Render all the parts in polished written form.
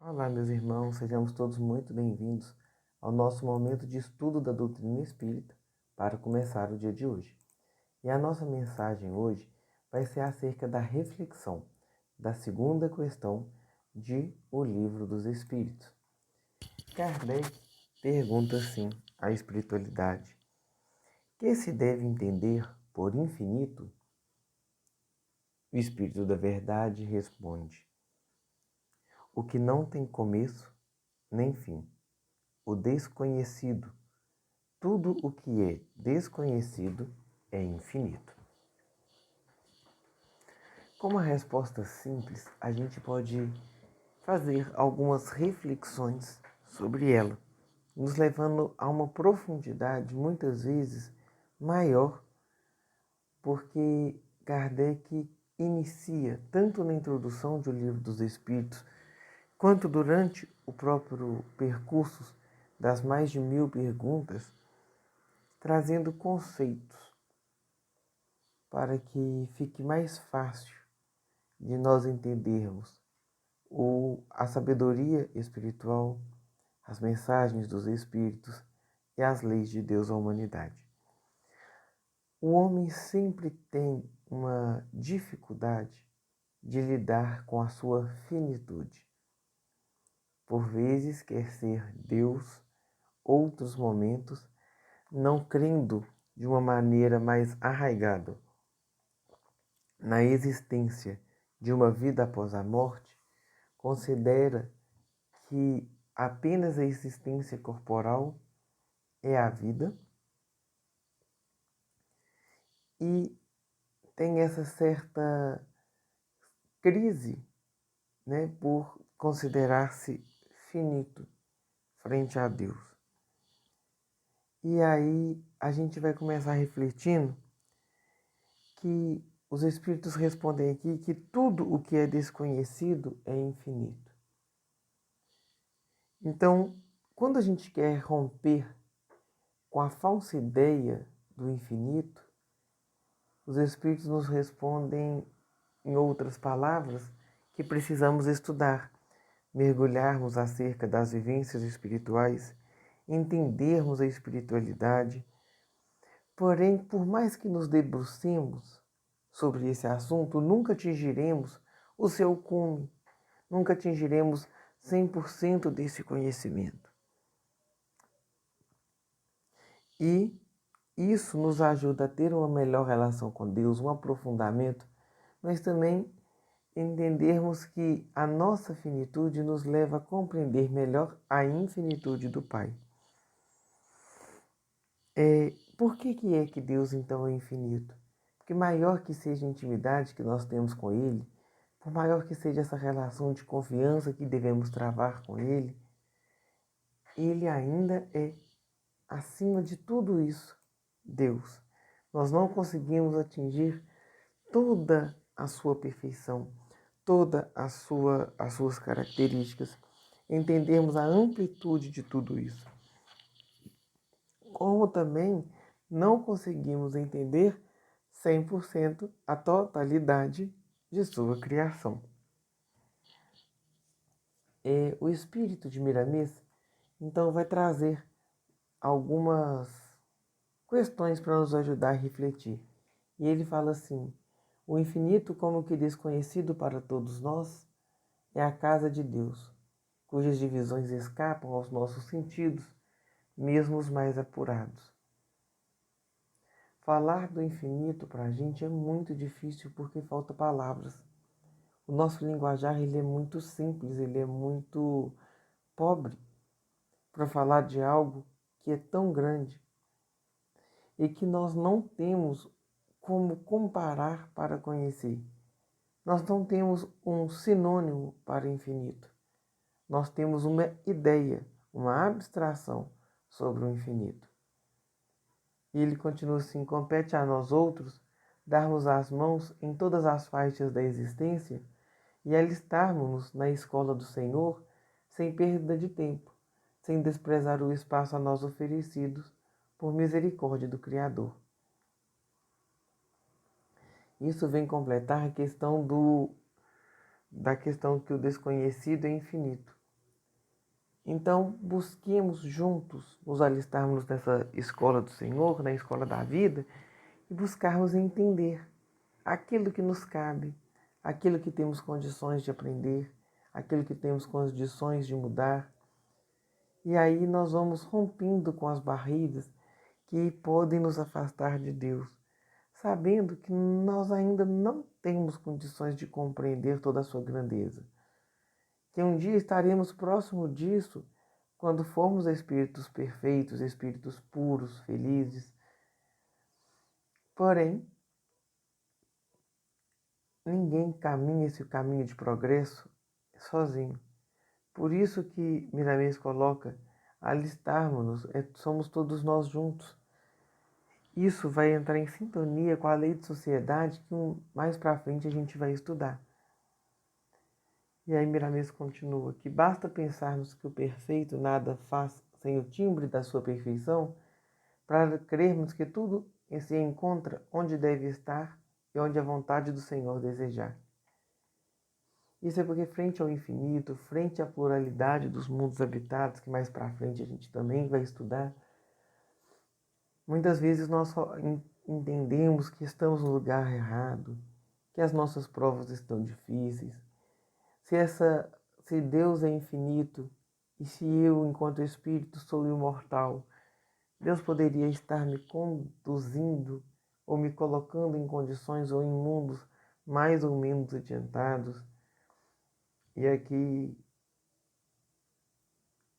Olá, meus irmãos, sejamos todos muito bem-vindos ao nosso momento de estudo da doutrina espírita para começar o dia de hoje. E a nossa mensagem hoje vai ser acerca da reflexão da segunda questão de O Livro dos Espíritos. Kardec pergunta assim à espiritualidade: que se deve entender por infinito? O Espírito da Verdade responde: o que não tem começo nem fim, o desconhecido. Tudo o que é desconhecido é infinito. Com uma resposta simples, a gente pode fazer algumas reflexões sobre ela, nos levando a uma profundidade muitas vezes maior, porque Kardec inicia, tanto na introdução do Livro dos Espíritos, quanto durante o próprio percurso das mais de 1000 perguntas, trazendo conceitos para que fique mais fácil de nós entendermos a sabedoria espiritual, as mensagens dos Espíritos e as leis de Deus à humanidade. O homem sempre tem uma dificuldade de lidar com a sua finitude. Por vezes quer ser Deus, outros momentos não crendo de uma maneira mais arraigada na existência de uma vida após a morte, considera que apenas a existência corporal é a vida e tem essa certa crise, né, por considerar-se finito frente a Deus. E aí a gente vai começar refletindo que os Espíritos respondem aqui que tudo o que é desconhecido é infinito. Então, quando a gente quer romper com a falsa ideia do infinito, os Espíritos nos respondem, em outras palavras, que precisamos estudar, mergulharmos acerca das vivências espirituais, entendermos a espiritualidade. Porém, por mais que nos debrucemos sobre esse assunto, nunca atingiremos o seu cume, nunca atingiremos 100% desse conhecimento. E isso nos ajuda a ter uma melhor relação com Deus, um aprofundamento, mas também entendermos que a nossa finitude nos leva a compreender melhor a infinitude do Pai. Por que é que Deus então é infinito? Porque maior que seja a intimidade que nós temos com Ele, por maior que seja essa relação de confiança que devemos travar com Ele, Ele ainda é, acima de tudo isso, Deus. Nós não conseguimos atingir toda a sua perfeição, todas as suas características, entendermos a amplitude de tudo isso. Como também não conseguimos entender 100% a totalidade de sua criação. O espírito de Miramês, então, vai trazer algumas questões para nos ajudar a refletir. E ele fala assim: o infinito, como que desconhecido para todos nós, é a casa de Deus, cujas divisões escapam aos nossos sentidos, mesmo os mais apurados. Falar do infinito para a gente é muito difícil porque falta palavras. O nosso linguajar ele é muito simples, ele é muito pobre para falar de algo que é tão grande e que nós não temos como comparar para conhecer. Nós não temos um sinônimo para infinito. Nós temos uma ideia, uma abstração sobre o infinito. E ele continua assim: compete a nós outros darmos as mãos em todas as faixas da existência e alistarmos-nos na escola do Senhor sem perda de tempo, sem desprezar o espaço a nós oferecido por misericórdia do Criador. Isso vem completar a questão da questão que o desconhecido é infinito. Então, busquemos juntos nos alistarmos nessa escola do Senhor, na escola da vida, e buscarmos entender aquilo que nos cabe, aquilo que temos condições de aprender, aquilo que temos condições de mudar. E aí nós vamos rompendo com as barreiras que podem nos afastar de Deus, sabendo que nós ainda não temos condições de compreender toda a sua grandeza. Que um dia estaremos próximo disso quando formos espíritos perfeitos, espíritos puros, felizes. Porém, ninguém caminha esse caminho de progresso sozinho. Por isso que Miramês coloca, alistarmos-nos, somos todos nós juntos. Isso vai entrar em sintonia com a lei de sociedade que mais para frente a gente vai estudar. E aí Miramês continua que basta pensarmos que o perfeito nada faz sem o timbre da sua perfeição, para crermos que tudo se encontra onde deve estar e onde a vontade do Senhor desejar. Isso é porque frente ao infinito, frente à pluralidade dos mundos habitados, que mais para frente a gente também vai estudar, muitas vezes nós só entendemos que estamos no lugar errado, que as nossas provas estão difíceis. Se Deus é infinito e se eu, enquanto espírito, sou imortal, Deus poderia estar me conduzindo ou me colocando em condições ou em mundos mais ou menos adiantados. E aqui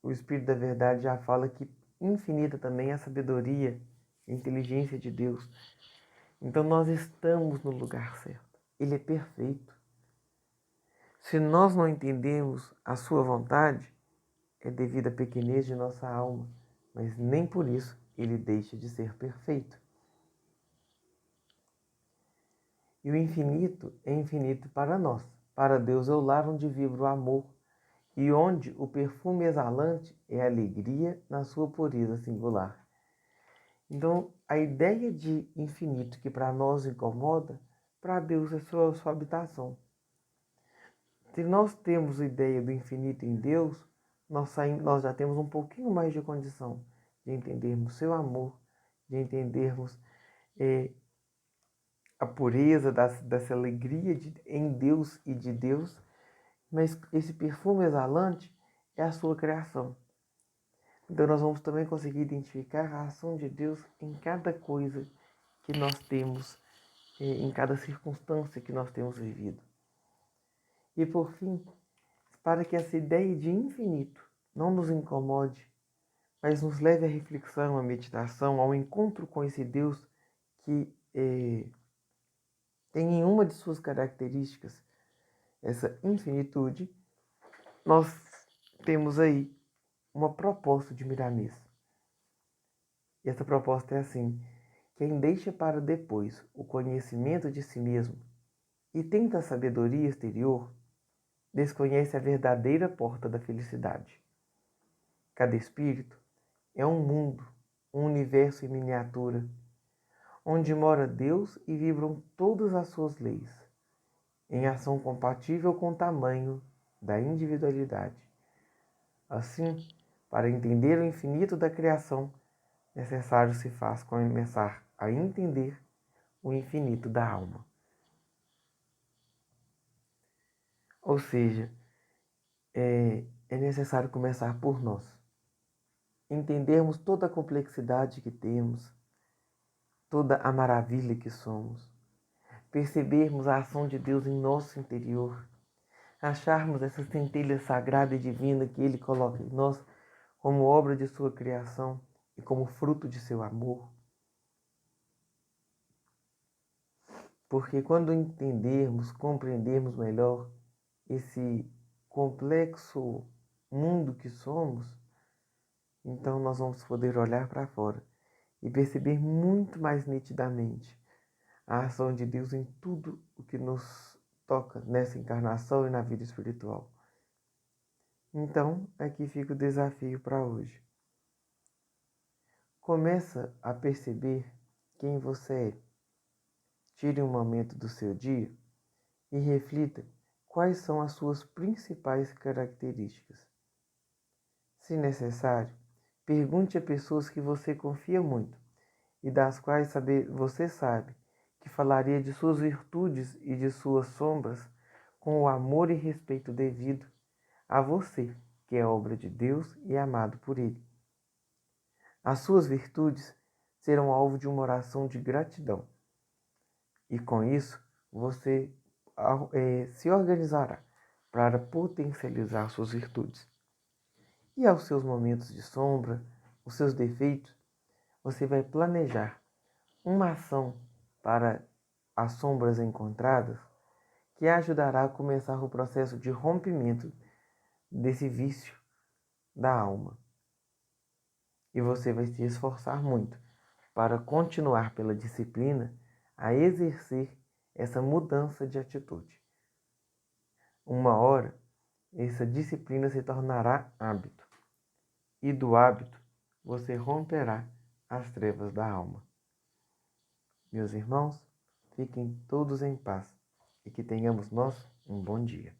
o Espírito da Verdade já fala que infinita também é a sabedoria e a inteligência de Deus. Então nós estamos no lugar certo. Ele é perfeito. Se nós não entendemos a sua vontade, é devido à pequenez de nossa alma, mas nem por isso ele deixa de ser perfeito. E o infinito é infinito para nós. Para Deus é o lar onde vibra o amor e onde o perfume exalante é a alegria na sua pureza singular. Então, a ideia de infinito que para nós incomoda, para Deus é sua habitação. Se nós temos a ideia do infinito em Deus, nós já temos um pouquinho mais de condição de entendermos seu amor, de entendermos a pureza dessa alegria em Deus e de Deus, mas esse perfume exalante é a sua criação. Então nós vamos também conseguir identificar a ação de Deus em cada coisa que nós temos, em cada circunstância que nós temos vivido. E por fim, para que essa ideia de infinito não nos incomode, mas nos leve à reflexão, à meditação, ao encontro com esse Deus que tem em uma de suas características essa infinitude, nós temos aí uma proposta de Miramês. E essa proposta é assim: quem deixa para depois o conhecimento de si mesmo e tenta a sabedoria exterior, desconhece a verdadeira porta da felicidade. Cada espírito é um mundo, um universo em miniatura, onde mora Deus e vibram todas as suas leis, em ação compatível com o tamanho da individualidade. Assim, para entender o infinito da criação, necessário se faz começar a entender o infinito da alma. Ou seja, é necessário começar por nós. Entendermos toda a complexidade que temos, toda a maravilha que somos. Percebermos a ação de Deus em nosso interior. Acharmos essa centelha sagrada e divina que Ele coloca em nós como obra de sua criação e como fruto de seu amor. Porque quando entendermos, compreendermos melhor esse complexo mundo que somos, então nós vamos poder olhar para fora e perceber muito mais nitidamente a ação de Deus em tudo o que nos toca nessa encarnação e na vida espiritual. Então, aqui fica o desafio para hoje. Começa a perceber quem você é. Tire um momento do seu dia e reflita quais são as suas principais características. Se necessário, pergunte a pessoas que você confia muito e das quais você sabe que falaria de suas virtudes e de suas sombras com o amor e respeito devido a você, que é obra de Deus e amado por Ele. As suas virtudes serão alvo de uma oração de gratidão. E com isso, você se organizará para potencializar suas virtudes. E aos seus momentos de sombra, os seus defeitos, você vai planejar uma ação para as sombras encontradas que ajudará a começar o processo de rompimento desse vício da alma. E você vai se esforçar muito para continuar pela disciplina a exercer essa mudança de atitude. Uma hora, essa disciplina se tornará hábito. E do hábito, você romperá as trevas da alma. Meus irmãos, fiquem todos em paz e que tenhamos nós um bom dia.